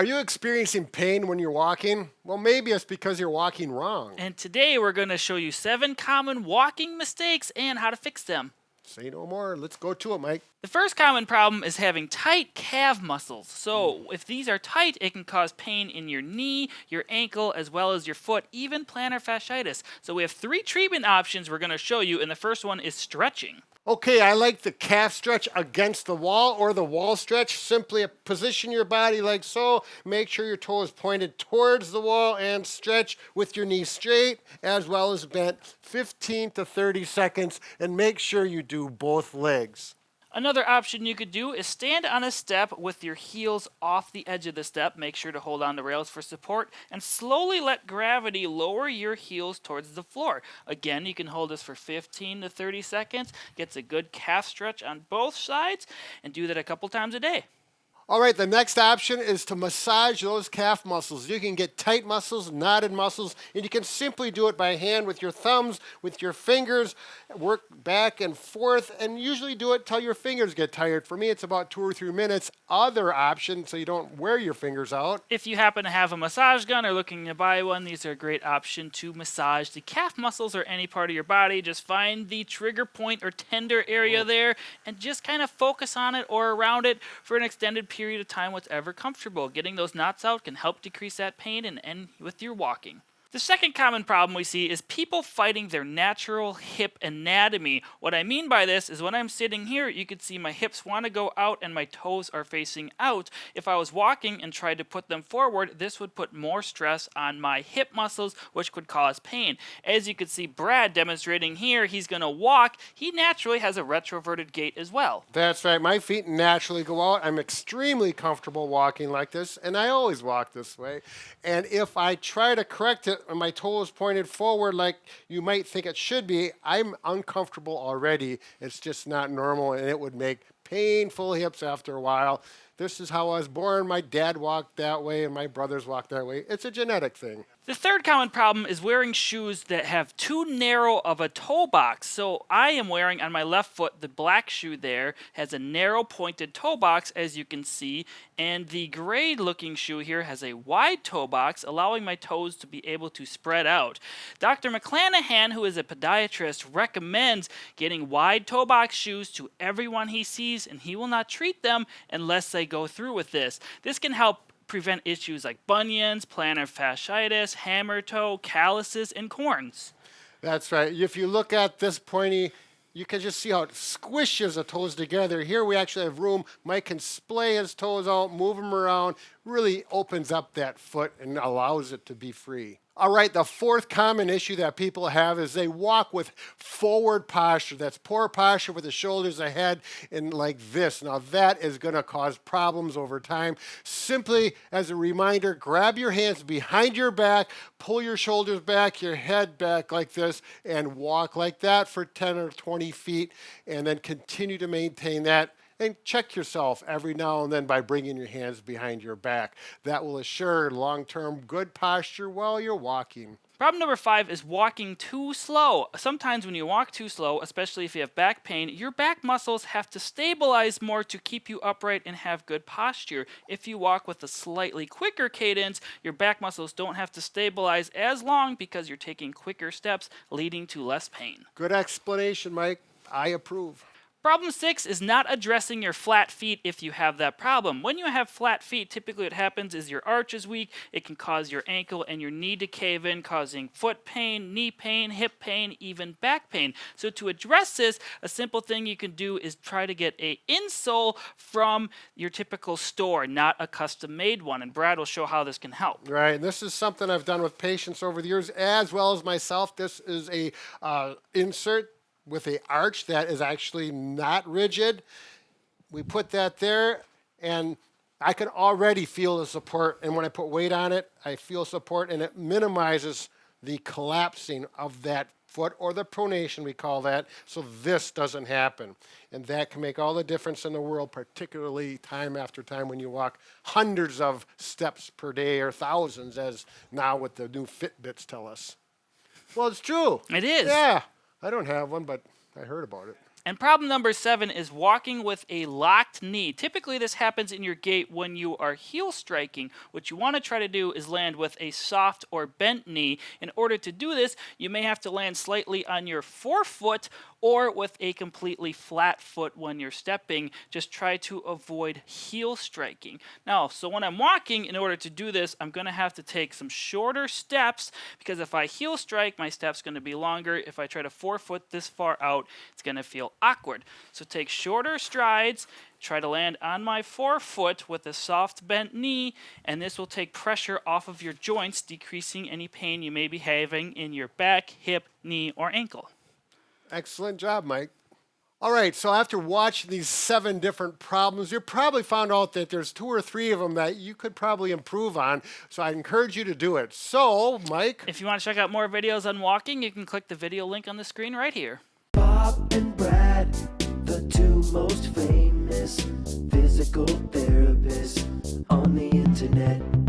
Are you experiencing pain when you're walking? Well, maybe it's because you're walking wrong. And today we're going to show you 7 common walking mistakes and how to fix them. Say no more. Let's go to it, Mike. The first common problem is having tight calf muscles. So if these are tight, it can cause pain in your knee, your ankle, as well as your foot, even plantar fasciitis. So we have 3 treatment options we're going to show you, and the first one is stretching. Okay, I like the calf stretch against the wall or the wall stretch. Simply position your body like so. Make sure your toe is pointed towards the wall and stretch with your knee straight as well as bent 15 to 30 seconds, and make sure you do both legs. Another option you could do is stand on a step with your heels off the edge of the step. Make sure to hold on to rails for support and slowly let gravity lower your heels towards the floor. Again, you can hold this for 15 to 30 seconds. Gets a good calf stretch on both sides, and do that a couple times a day. All right, the next option is to massage those calf muscles. You can get tight muscles, knotted muscles, and you can simply do it by hand with your thumbs, with your fingers, work back and forth, and usually do it till your fingers get tired. For me, it's about 2 or 3 minutes. Other option, so you don't wear your fingers out. If you happen to have a massage gun or looking to buy one, these are a great option to massage the calf muscles or any part of your body. Just find the trigger point or tender area there and just kind of focus on it or around it for an extended period of time, whatever comfortable. Getting those knots out can help decrease that pain and end with your walking. The second common problem we see is people fighting their natural hip anatomy. What I mean by this is when I'm sitting here, you can see my hips want to go out and my toes are facing out. If I was walking and tried to put them forward, this would put more stress on my hip muscles, which could cause pain. As you can see Brad demonstrating here, he's going to walk. He naturally has a retroverted gait as well. That's right. My feet naturally go out. I'm extremely comfortable walking like this, and I always walk this way. And if I try to correct it, and my toe is pointed forward like you might think it should be, I'm uncomfortable already. It's just not normal, and it would make painful hips after a while. This is how I was born. My dad walked that way, and my brothers walked that way. It's a genetic thing. The third common problem is wearing shoes that have too narrow of a toe box. So I am wearing on my left foot, the black shoe there has a narrow pointed toe box, as you can see, and the gray looking shoe here has a wide toe box, allowing my toes to be able to spread out. Dr. McClanahan, who is a podiatrist, recommends getting wide toe box shoes to everyone he sees, and he will not treat them unless they go through with this. This can help prevent issues like bunions, plantar fasciitis, hammer toe, calluses, and corns. That's right. If you look at this pointy, you can just see how it squishes the toes together. Here we actually have room. Mike can splay his toes out, move them around, really opens up that foot and allows it to be free. All right, the fourth common issue that people have is they walk with forward posture. That's poor posture with the shoulders ahead and like this. Now that is going to cause problems over time. Simply as a reminder, grab your hands behind your back, pull your shoulders back, your head back like this, and walk like that for 10 or 20 feet, and then continue to maintain that. And check yourself every now and then by bringing your hands behind your back. That will assure long-term good posture while you're walking. Problem number 5 is walking too slow. Sometimes when you walk too slow, especially if you have back pain, your back muscles have to stabilize more to keep you upright and have good posture. If you walk with a slightly quicker cadence, your back muscles don't have to stabilize as long because you're taking quicker steps, leading to less pain. Good explanation, Mike. I approve. Problem 6 is not addressing your flat feet if you have that problem. When you have flat feet, typically what happens is your arch is weak. It can cause your ankle and your knee to cave in, causing foot pain, knee pain, hip pain, even back pain. So to address this, a simple thing you can do is try to get an insole from your typical store, not a custom-made one. And Brad will show how this can help. Right, and this is something I've done with patients over the years as well as myself. This is a insert with a arch that is actually not rigid. We put that there, and I can already feel the support. And when I put weight on it, I feel support, and it minimizes the collapsing of that foot, or the pronation, we call that, so this doesn't happen. And that can make all the difference in the world, particularly time after time when you walk hundreds of steps per day or thousands, as now with the new Fitbits tell us. Well, it's true. It is. Yeah. I don't have one, but I heard about it. And problem number 7 is walking with a locked knee. Typically, this happens in your gait when you are heel striking. What you want to try to do is land with a soft or bent knee. In order to do this, you may have to land slightly on your forefoot or with a completely flat foot when you're stepping. Just try to avoid heel striking. Now, so when I'm walking, in order to do this, I'm going to have to take some shorter steps, because if I heel strike, my step's going to be longer. If I try to forefoot this far out, it's going to feel awkward. So take shorter strides, try to land on my forefoot with a soft bent knee, and this will take pressure off of your joints, decreasing any pain you may be having in your back, hip, knee, or ankle. Excellent job, Mike. All right, so after watching these 7 different problems, you probably found out that there's 2 or 3 of them that you could probably improve on. So I encourage you to do it. So, Mike. If you want to check out more videos on walking, you can click the video link on the screen right here. Bob and Brad, the 2 most famous physical therapists on the internet.